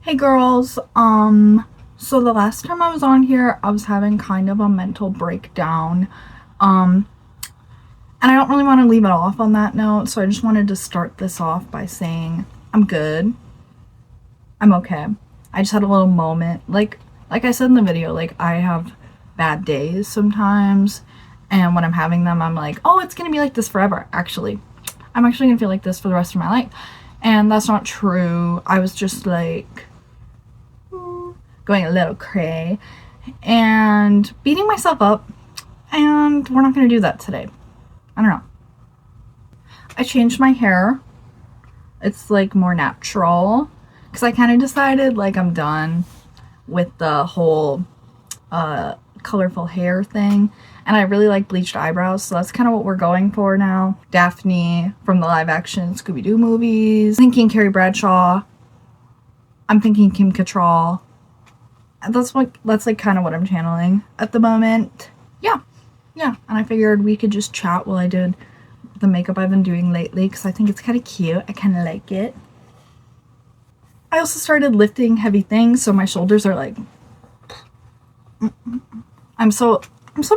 Hey girls, so the last time I was on here, I was having kind of a mental breakdown, um, and I don't really want to leave it off on that note, so I just wanted to start this off by saying I'm good, I'm okay. I just had a little moment, like I said in the video, like I have bad days sometimes, and when I'm having them, I'm like, oh, it's gonna be like this forever. Actually, I'm actually gonna feel like this for the rest of my life, and that's not true. I was just like going a little cray and beating myself up, and we're not going to do that today. I don't know. I changed my hair. It's like more natural because I kind of decided like I'm done with the whole colorful hair thing, and I really like bleached eyebrows, so that's kind of what we're going for now. Daphne from the live action Scooby-Doo movies. I'm thinking Carrie Bradshaw. I'm thinking Kim Cattrall. That's like kind of what I'm channeling at the moment. Yeah, and I figured we could just chat while I did the makeup I've been doing lately because I think it's kind of cute. I kind of like it. I also started lifting heavy things, so my shoulders are like, I'm so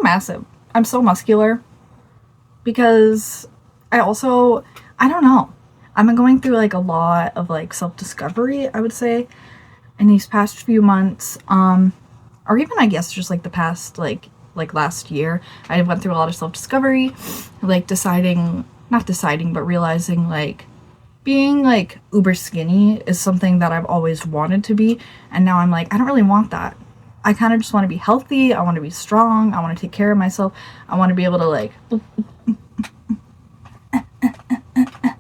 massive. I'm so muscular because I don't know. I've been going through like a lot of like self-discovery, I would say, in these past few months, or even I guess just like the past like last year. I went through a lot of self-discovery, like not deciding, but realizing like being like uber skinny is something that I've always wanted to be, and now I'm like, I don't really want that. I kind of just want to be healthy. I want to be strong. I want to take care of myself. I want to be able to like,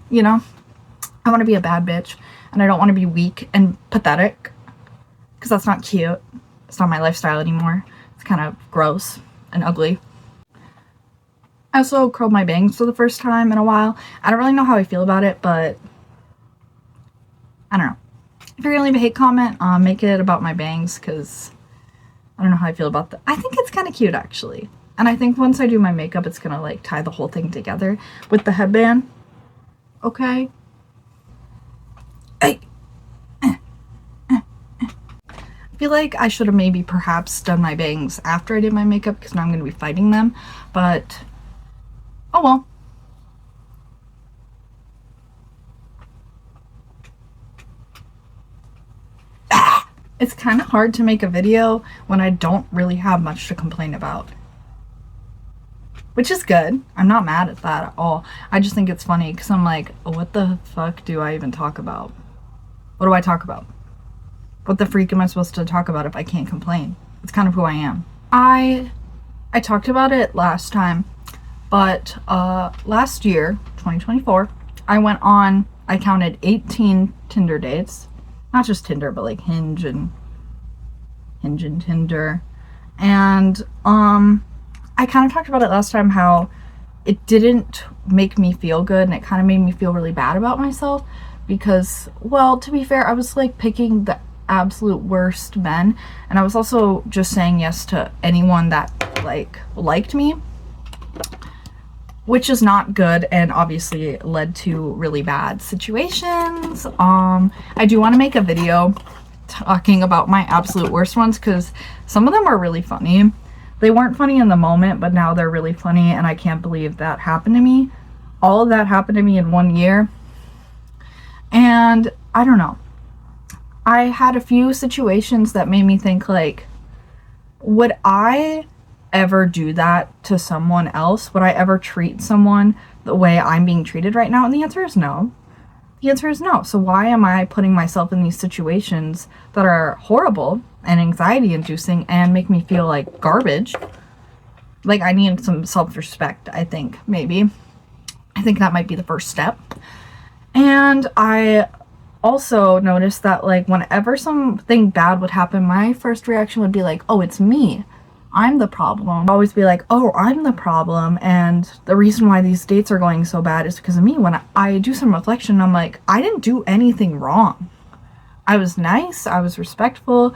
you know, I want to be a bad bitch, and I don't want to be weak and pathetic because that's not cute. It's not my lifestyle anymore. It's kind of gross and ugly. I also curled my bangs for the first time in a while. I don't really know how I feel about it, but I don't know. If you're gonna leave a hate comment, make it about my bangs because I don't know how I feel about that. I think it's kind of cute actually. And I think once I do my makeup, it's gonna like tie the whole thing together with the headband. Okay? Hey! I feel like I should have maybe perhaps done my bangs after I did my makeup because now I'm going to be fighting them, but oh well. It's kind of hard to make a video when I don't really have much to complain about, which is good. I'm not mad at that at all. I just think it's funny because I'm like, what the fuck do I even talk about? What do I talk about? What the freak am I supposed to talk about if I can't complain? It's kind of who I am. I talked about it last time, but last year, 2024, I counted 18 Tinder dates. Not just Tinder, but like Hinge and Tinder. And I kind of talked about it last time how it didn't make me feel good, and it kind of made me feel really bad about myself because, well, to be fair, I was like picking the absolute worst men, and I was also just saying yes to anyone that like liked me, which is not good and obviously led to really bad situations. I do want to make a video talking about my absolute worst ones because some of them are really funny. They weren't funny in the moment, but now they're really funny, and I can't believe that happened to me. All of that happened to me in 1 year, and I don't know. I had a few situations that made me think like, would I ever do that to someone else? Would I ever treat someone the way I'm being treated right now? And the answer is no. The answer is no. So why am I putting myself in these situations that are horrible and anxiety inducing and make me feel like garbage? Like, I need some self-respect, I think, maybe. I think that might be the first step. And I also noticed that like whenever something bad would happen, my first reaction would be like, oh, it's me. I'm the problem. I'd always be like, oh, I'm the problem, and the reason why these dates are going so bad is because of me. When I do some reflection, I'm like, I didn't do anything wrong. I was nice. I was respectful.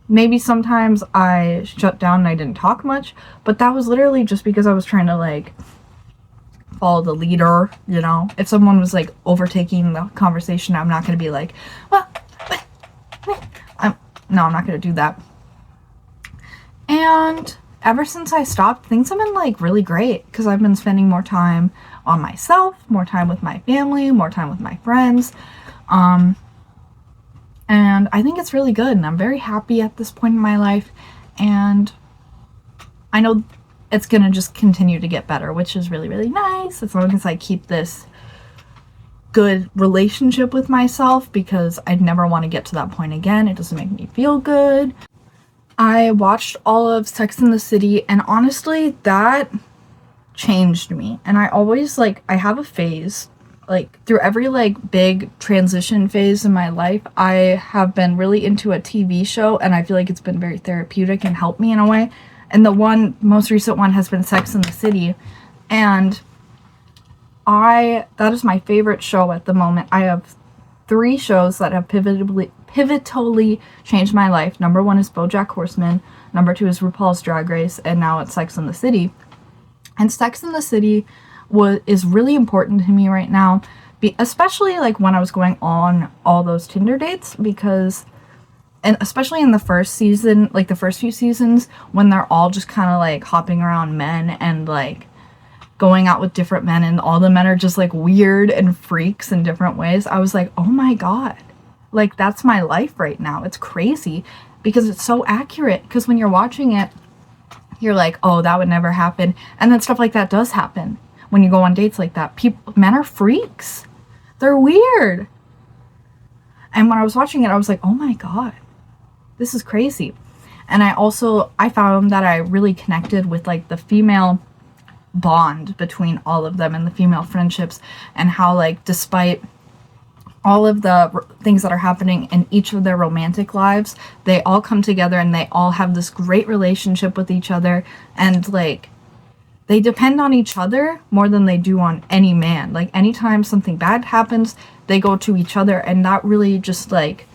Maybe sometimes I shut down and I didn't talk much, but that was literally just because I was trying to like follow the leader, you know. If someone was like overtaking the conversation, I'm not going to be like, well, no, I'm not going to do that. And ever since I stopped, things have been like really great because I've been spending more time on myself, more time with my family, more time with my friends. And I think it's really good, and I'm very happy at this point in my life, and I know it's gonna just continue to get better, which is really, really nice, as long as I keep this good relationship with myself, because I'd never want to get to that point again. It doesn't make me feel good. I watched all of Sex and the City, and honestly, that changed me. And I always, like, I have a phase, like, through every, like, big transition phase in my life, I have been really into a TV show, and I feel like it's been very therapeutic and helped me in a way. And the most recent one has been Sex and the City, and that is my favorite show at the moment. I have 3 shows that have pivotally changed my life. Number 1 is BoJack Horseman, number 2 is RuPaul's Drag Race, and now it's Sex and the City. And Sex and the City is really important to me right now, especially like when I was going on all those Tinder dates, and especially in the first season, like the first few seasons, when they're all just kind of like hopping around men and like going out with different men, and all the men are just like weird and freaks in different ways. I was like, oh my god, like that's my life right now. It's crazy because it's so accurate, because when you're watching it, you're like, oh, that would never happen. And then stuff like that does happen when you go on dates like that. Men are freaks. They're weird. And when I was watching it, I was like, oh my god, this is crazy. And I found that I really connected with like the female bond between all of them, and the female friendships, and how like despite all of the things that are happening in each of their romantic lives, they all come together and they all have this great relationship with each other, and like they depend on each other more than they do on any man. Like anytime something bad happens, they go to each other, and that really just like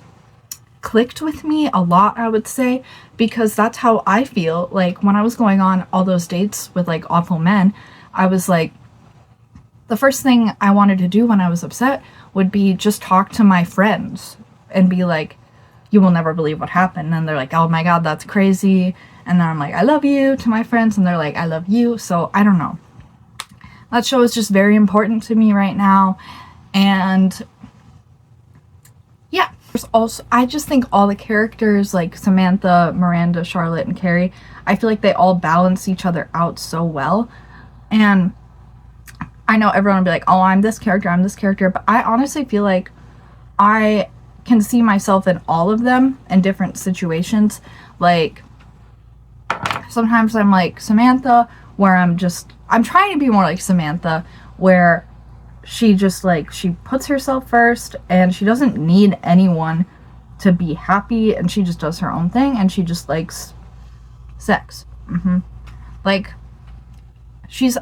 clicked with me a lot, I would say, because that's how I feel. Like when I was going on all those dates with like awful men, I was like, the first thing I wanted to do when I was upset would be just talk to my friends and be like, you will never believe what happened. And they're like, oh my god, that's crazy. And then I'm like, I love you, to my friends, and they're like, I love you. So I don't know, that show is just very important to me right now. And yeah, also I just think all the characters, like Samantha, Miranda, Charlotte, and Carrie, I feel like they all balance each other out so well. And I know everyone will be like, oh, I'm this character, but I honestly feel like I can see myself in all of them in different situations. Like sometimes I'm like Samantha, where I'm trying to be more like Samantha, where she just like, she puts herself first and she doesn't need anyone to be happy, and she just does her own thing, and she just likes sex. Like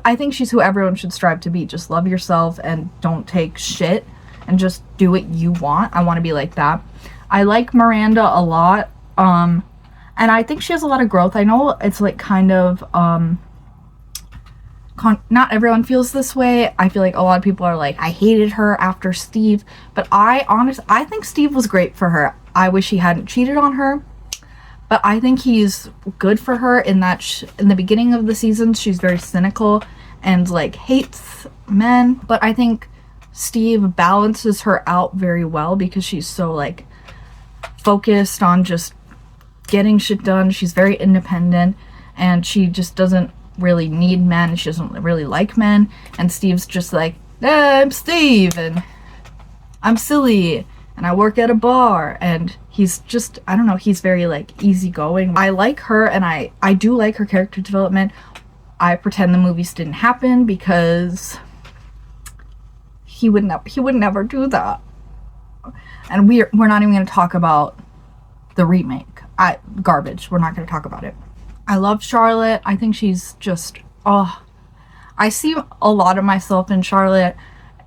I think she's who everyone should strive to be. Just love yourself and don't take shit and just do what you want. I want to be like that. I like Miranda a lot. And I think she has a lot of growth. I know it's like kind of, not everyone feels this way. I feel like a lot of people are like, I hated her after Steve, but I think Steve was great for her. I wish he hadn't cheated on her. But I think he's good for her in that in the beginning of the season, she's very cynical and like hates men. But I think Steve balances her out very well, because she's so like focused on just getting shit done. She's very independent, and she just doesn't really need men. She doesn't really like men. And Steve's just like, I'm Steve, and I'm silly, and I work at a bar, and he's just, I don't know, he's very like easygoing. I like her, and I do like her character development. I pretend the movies didn't happen, because he would never do that. And we're not even going to talk about the remake. Garbage. We're not going to talk about it. I love Charlotte. I think she's just, I see a lot of myself in Charlotte,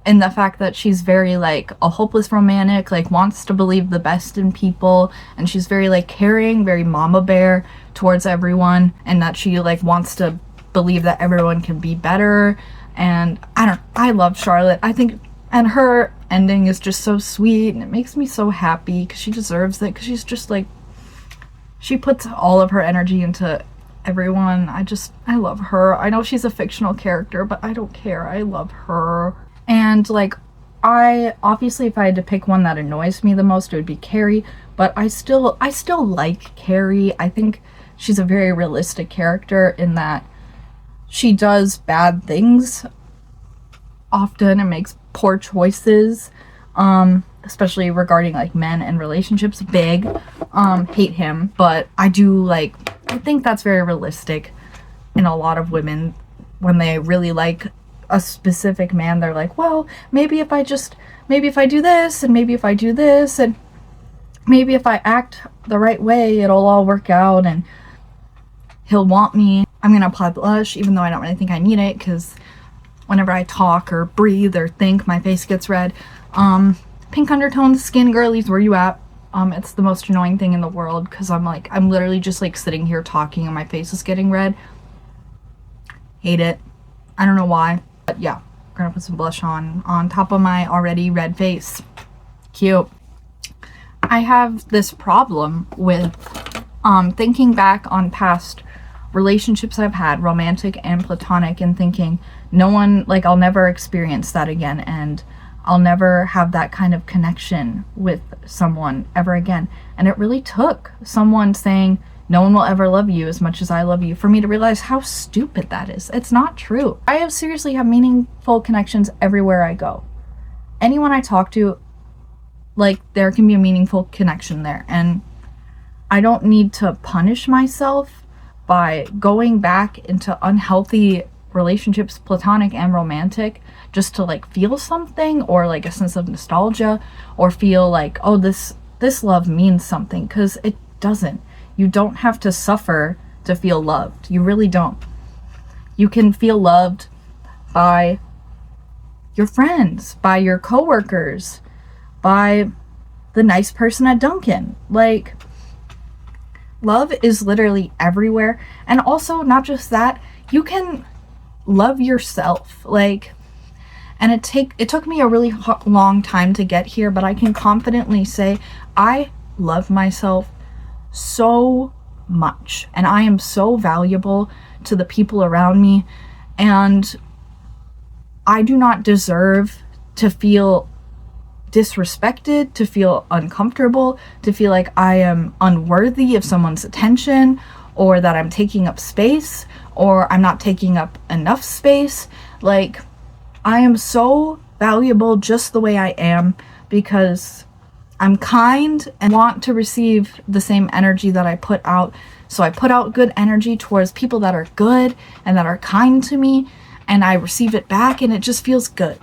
in the fact that she's very like a hopeless romantic, like wants to believe the best in people, and she's very like caring, very mama bear towards everyone, and that she like wants to believe that everyone can be better, And I love Charlotte. I think, and her ending is just so sweet, and it makes me so happy because she deserves it, because she's just like, she puts all of her energy into everyone. I love her. I know she's a fictional character, but I don't care. I love her. And like, I obviously, if I had to pick one that annoys me the most, it would be Carrie, but I still like Carrie. I think she's a very realistic character in that she does bad things often and makes poor choices, especially regarding like men and relationships. Big hate him, but I think that's very realistic in a lot of women. When they really like a specific man, they're like, well, maybe if I do this, and maybe if I do this, and maybe if I act the right way, it'll all work out and he'll want me. I'm gonna apply blush, even though I don't really think I need it, because whenever I talk or breathe or think, my face gets red. Pink undertones, skin girlies, where you at? It's the most annoying thing in the world, because I'm literally just like sitting here talking and my face is getting red. Hate it. I don't know why, but yeah, I'm gonna put some blush on top of my already red face. Cute. I have this problem with thinking back on past relationships I've had, romantic and platonic, and thinking I'll never experience that again, and I'll never have that kind of connection with someone ever again. And it really took someone saying, no one will ever love you as much as I love you, for me to realize how stupid that is. It's not true. I seriously have meaningful connections everywhere I go. Anyone I talk to, like, there can be a meaningful connection there. And I don't need to punish myself by going back into unhealthy relationships, platonic and romantic, just to like feel something, or like a sense of nostalgia, or feel like, oh, this love means something, because it doesn't. You don't have to suffer to feel loved. You really don't. You can feel loved by your friends, by your coworkers, by the nice person at Dunkin'. Like, love is literally everywhere. And also, not just that, you can love yourself. Like, and it took me a really long time to get here, but I can confidently say I love myself so much, and I am so valuable to the people around me, and I do not deserve to feel disrespected, to feel uncomfortable, to feel like I am unworthy of someone's attention, or that I'm taking up space, or I'm not taking up enough space. Like, I am so valuable just the way I am, because I'm kind and want to receive the same energy that I put out. So I put out good energy towards people that are good and that are kind to me, and I receive it back, and it just feels good.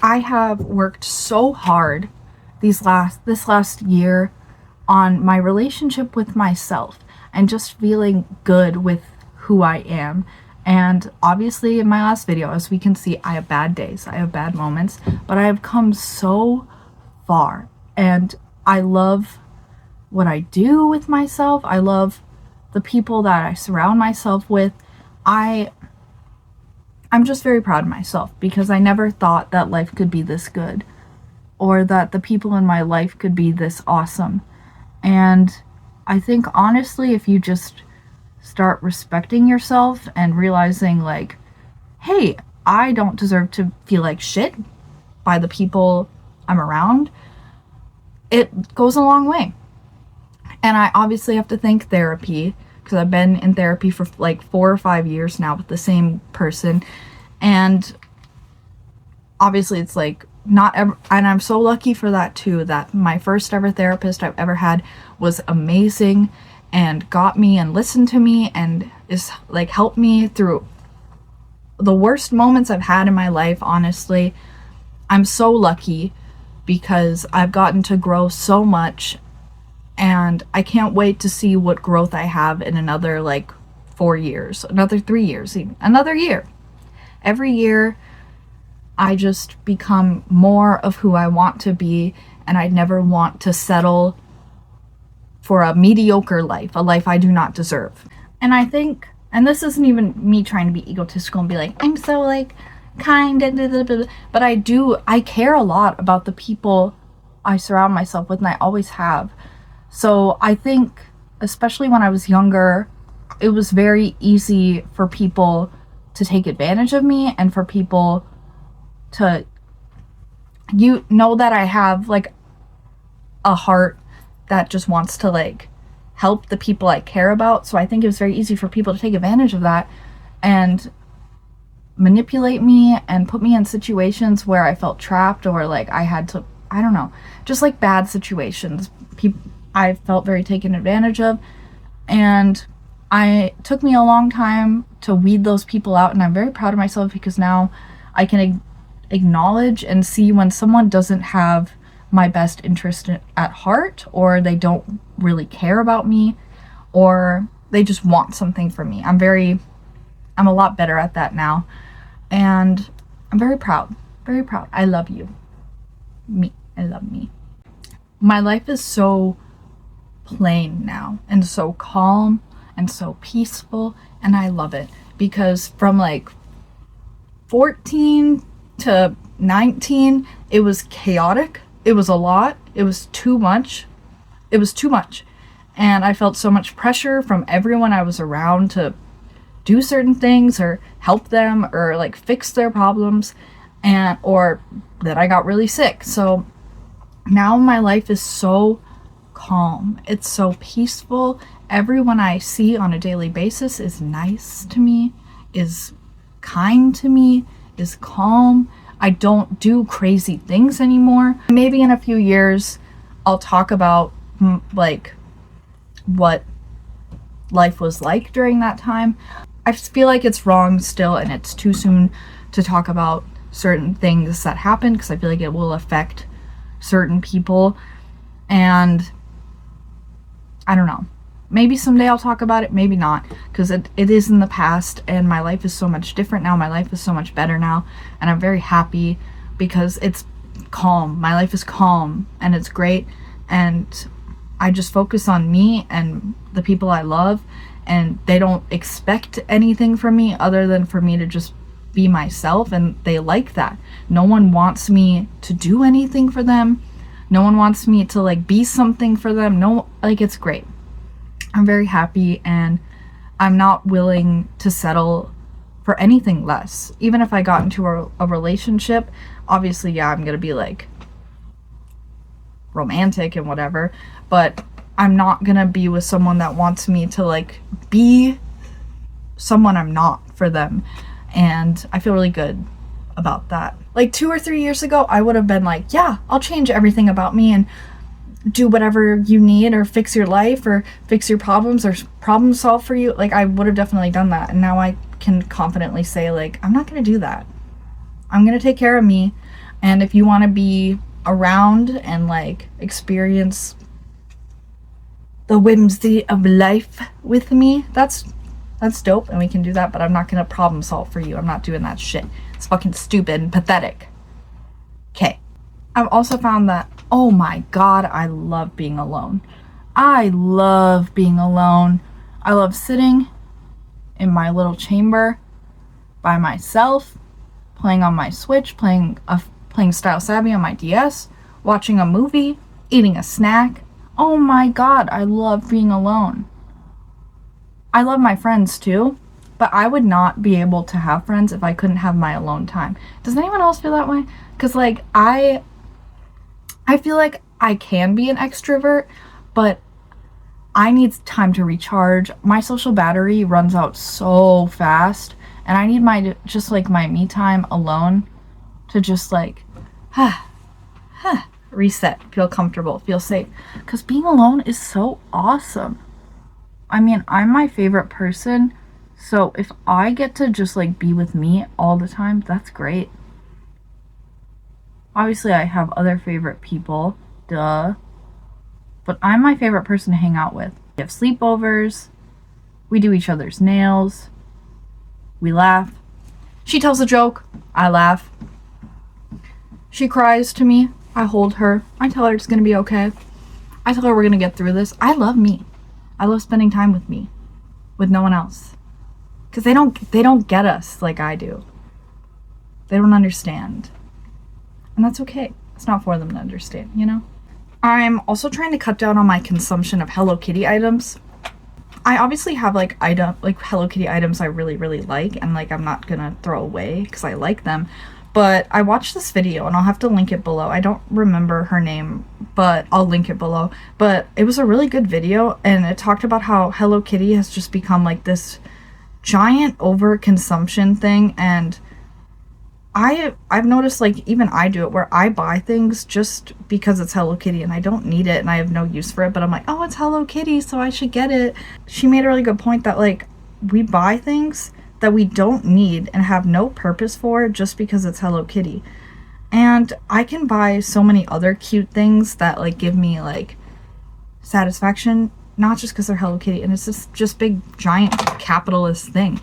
I have worked so hard this last year on my relationship with myself, and just feeling good with who I am. And obviously in my last video, as we can see, I have bad days, I have bad moments, but I have come so far. And I love what I do with myself. I love the people that I surround myself with. I'm just very proud of myself, because I never thought that life could be this good, or that the people in my life could be this awesome. And I think honestly, if you just start respecting yourself and realizing like, hey, I don't deserve to feel like shit by the people I'm around, it goes a long way. And I obviously have to thank therapy, because I've been in therapy for like 4 or 5 years now with the same person. And obviously it's like not ever, and I'm so lucky for that too, that my first ever therapist I've ever had was amazing and got me and listened to me and is like helped me through the worst moments I've had in my life. Honestly, I'm so lucky, because I've gotten to grow so much, and I can't wait to see what growth I have in another like 4 years, another 3 years, even another year. Every year I just become more of who I want to be, and I never want to settle for a mediocre life, a life I do not deserve. And I think, and this isn't even me trying to be egotistical and be like, I'm so like kind of, but I care a lot about the people I surround myself with, and I always have. So I think, especially when I was younger, it was very easy for people to take advantage of me, and for people to, you know, that I have like a heart that just wants to like help the people I care about. So I think it was very easy for people to take advantage of that and manipulate me and put me in situations where I felt trapped, or like I had to, I don't know, just like bad situations. I felt very taken advantage of, and it took me a long time to weed those people out, and I'm very proud of myself because now I can acknowledge and see when someone doesn't have my best interest at heart, or they don't really care about me, or they just want something from me. I'm a lot better at that now, and I'm very proud. Very proud. I love you. I love me. My life is so plain now, and so calm, and so peaceful, and I love it, because from like 14 to 19, it was chaotic. It was a lot. It was too much. It was too much. And I felt so much pressure from everyone I was around to do certain things or help them or like fix their problems, and or that I got really sick. So now my life is so calm. It's so peaceful. Everyone I see on a daily basis is nice to me, is kind to me, is calm. I don't do crazy things anymore. Maybe in a few years I'll talk about like what life was like during that time. I just feel like it's wrong still, and it's too soon to talk about certain things that happened, because I feel like it will affect certain people, and I don't know. Maybe someday I'll talk about it, maybe not, because it is in the past, and my life is so much different now. My life is so much better now, and I'm very happy because it's calm. My life is calm, and it's great, and I just focus on me and the people I love, and they don't expect anything from me other than for me to just be myself, and they like that. No one wants me to do anything for them. No one wants me to like be something for them. No, like, it's great. I'm very happy, and I'm not willing to settle for anything less. Even if I got into a relationship, obviously, yeah, I'm gonna be like romantic and whatever, but I'm not gonna be with someone that wants me to like be someone I'm not for them. And I feel really good about that. Like 2 or 3 years ago, I would have been like, yeah, I'll change everything about me and do whatever you need, or fix your life, or fix your problems, or problem solve for you. Like, I would have definitely done that. And now I can confidently say, like, I'm not gonna do that. I'm gonna take care of me. And if you want to be around and like experience the whimsy of life with me, that's dope, and we can do that, but I'm not gonna problem solve for you. I'm not doing that shit. It's fucking stupid and pathetic. Okay. I've also found that, oh my god, I love being alone. I love being alone. I love sitting in my little chamber by myself, playing on my Switch, playing Style Savvy on my DS, watching a movie, eating a snack. Oh my god, I love being alone. I love my friends too, but I would not be able to have friends if I couldn't have my alone time. Does anyone else feel that way? Because like I feel like I can be an extrovert, but I need time to recharge. My social battery runs out so fast, and I need my me time alone to just like reset, feel comfortable, feel safe. Because being alone is so awesome. I mean, I'm my favorite person, so if I get to just like be with me all the time, that's great. Obviously, I have other favorite people, duh, but I'm my favorite person to hang out with. We have sleepovers, we do each other's nails, we laugh. She tells a joke, I laugh. She cries to me, I hold her, I tell her it's gonna be okay. I tell her we're gonna get through this. I love me. I love spending time with me, with no one else. Because they don't get us like I do. They don't understand. And that's okay. It's not for them to understand, you know? I'm also trying to cut down on my consumption of Hello Kitty items. I obviously have like Hello Kitty items I really, really like, and like I'm not gonna throw away because I like them. But I watched this video, and I'll have to link it below. I don't remember her name, but I'll link it below. But it was a really good video, and it talked about how Hello Kitty has just become like this giant overconsumption thing. And I've noticed, like, even I do it, where I buy things just because it's Hello Kitty and I don't need it and I have no use for it, but I'm like, oh, it's Hello Kitty, so I should get it. She made a really good point that, like, we buy things that we don't need and have no purpose for just because it's Hello Kitty. And I can buy so many other cute things that, like, give me, like, satisfaction, not just because they're Hello Kitty. And it's just big, giant capitalist thing.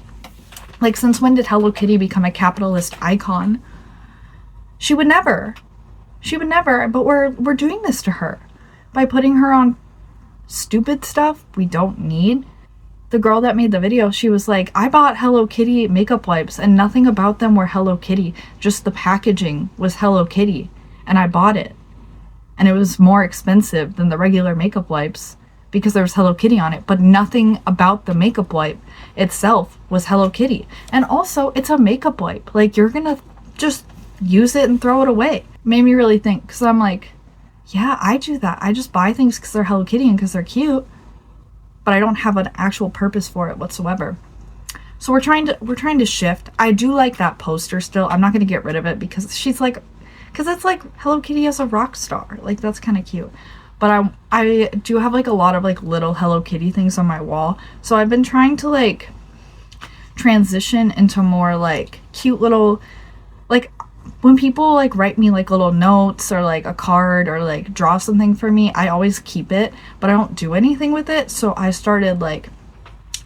Like, since when did Hello Kitty become a capitalist icon? She would never. She would never, but we're doing this to her by putting her on stupid stuff we don't need. The girl that made the video, she was like, I bought Hello Kitty makeup wipes and nothing about them were Hello Kitty. Just the packaging was Hello Kitty, and I bought it. And it was more expensive than the regular makeup wipes because there was Hello Kitty on it, but nothing about the makeup wipe itself was Hello Kitty. And also, it's a makeup wipe. Like, you're gonna just use it and throw it away. Made me really think, because I'm like, yeah, I do that. I just buy things because they're Hello Kitty and because they're cute, but I don't have an actual purpose for it whatsoever. So we're trying to shift. I do like that poster still. I'm not gonna get rid of it because it's like Hello Kitty as a rock star. Like, that's kind of cute. But I do have like a lot of like little Hello Kitty things on my wall. So I've been trying to like transition into more like cute little, like, when people like write me like little notes or like a card or like draw something for me, I always keep it, but I don't do anything with it. So I started like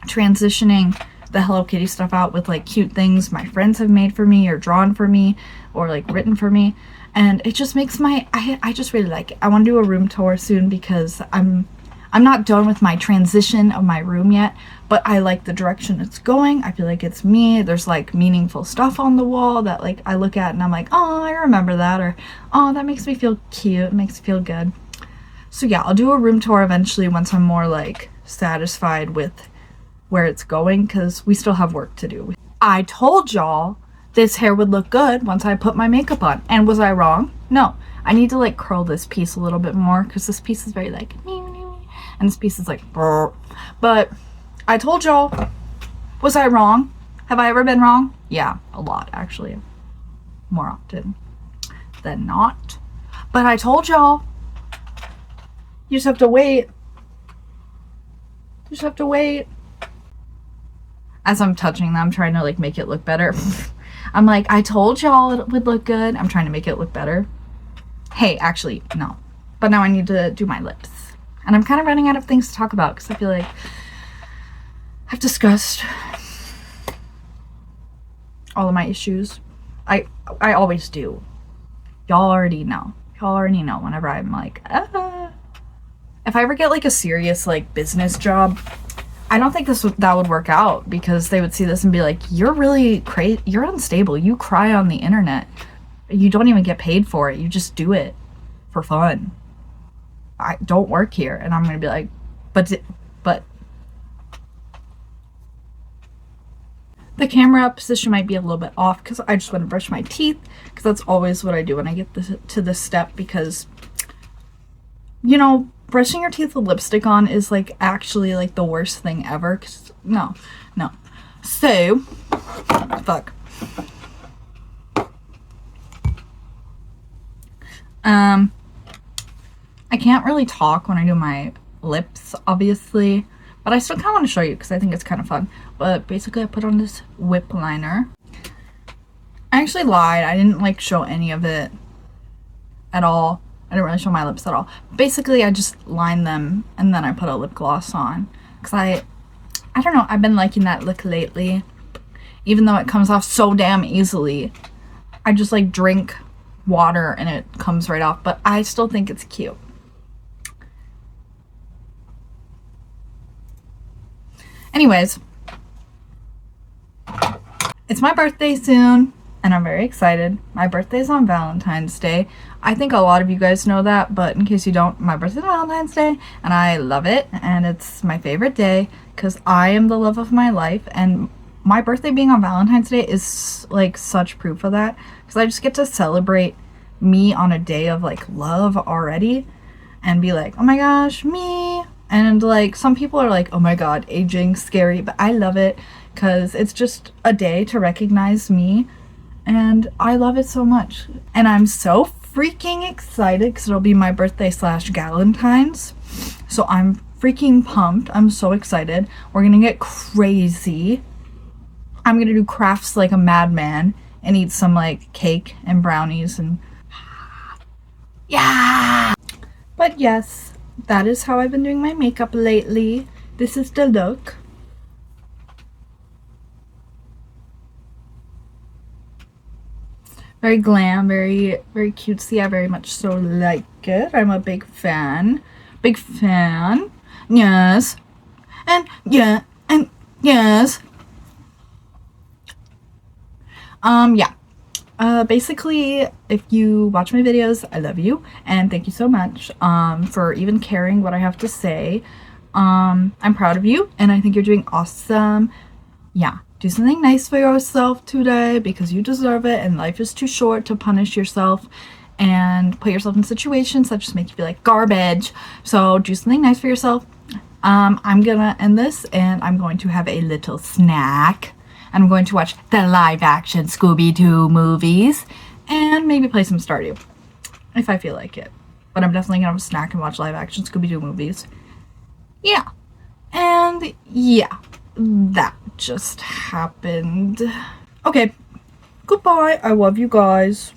transitioning the Hello Kitty stuff out with like cute things my friends have made for me or drawn for me or like written for me. And it just makes I just really like it. I want to do a room tour soon because I'm not done with my transition of my room yet, but I like the direction it's going. I feel like it's me. There's like meaningful stuff on the wall that like I look at and I'm like, oh, I remember that, or oh, that makes me feel cute. It makes me feel good. So yeah, I'll do a room tour eventually once I'm more like satisfied with where it's going, because we still have work to do. I told y'all this hair would look good once I put my makeup on. And was I wrong? No. I need to like curl this piece a little bit more because this piece is very like, and this piece is like, brr. But I told y'all, was I wrong? Have I ever been wrong? Yeah, a lot actually. More often than not. But I told y'all, you just have to wait. You just have to wait. As I'm touching them, I'm trying to like make it look better. I'm like, I told y'all it would look good. I'm trying to make it look better. Hey, actually, no. But now I need to do my lips. And I'm kind of running out of things to talk about because I feel like I've discussed all of my issues. I always do. Y'all already know. Y'all already know whenever I'm like, If I ever get like a serious like business job, I don't think that would work out, because they would see this and be like, you're really crazy, you're unstable, you cry on the internet, you don't even get paid for it, you just do it for fun, I don't work here. And I'm gonna be like, but the camera position might be a little bit off because I just want to brush my teeth, because that's always what I do when I get to this step, because, you know, brushing your teeth with lipstick on is like actually like the worst thing ever. 'Cause no. So, fuck. I can't really talk when I do my lips, obviously, but I still kind of want to show you because I think it's kind of fun. But basically, I put on this whip liner. I actually lied. I didn't like show any of it at all. I didn't really show my lips at all. Basically, I just line them and then I put a lip gloss on. Because I don't know, I've been liking that look lately. Even though it comes off so damn easily. I just like drink water and it comes right off. But I still think it's cute. Anyways. It's my birthday soon. and I'm very excited. My birthday's on Valentine's Day. I think a lot of you guys know that, but in case you don't, my birthday's on Valentine's Day, and I love it, and it's my favorite day because I am the love of my life, and my birthday being on Valentine's Day is like such proof of that because I just get to celebrate me on a day of like love already and be like, oh my gosh, me. And like some people are like, oh my god, aging, scary, but I love it because it's just a day to recognize me, and I love it so much. And I'm so freaking excited because it'll be my birthday / Galentine's, so I'm freaking pumped. I'm so excited. We're gonna get crazy. I'm gonna do crafts like a madman and eat some like cake and brownies and yeah. But yes, that is how I've been doing my makeup lately. This is the look. Very glam, very cutesy. I very much so like it. I'm a big fan. Big fan. Yes. And yeah. And yes. Yeah. Basically, if you watch my videos, I love you and thank you so much for even caring what I have to say. I'm proud of you and I think you're doing awesome. Yeah, do something nice for yourself today because you deserve it, and life is too short to punish yourself and put yourself in situations that just make you feel like garbage. So do something nice for yourself. I'm gonna end this and I'm going to have a little snack. I'm going to watch the live action Scooby-Doo movies and maybe play some Stardew if I feel like it. But I'm definitely gonna have a snack and watch live action Scooby-Doo movies. Yeah. And yeah, that just happened. Okay. Goodbye. I love you guys.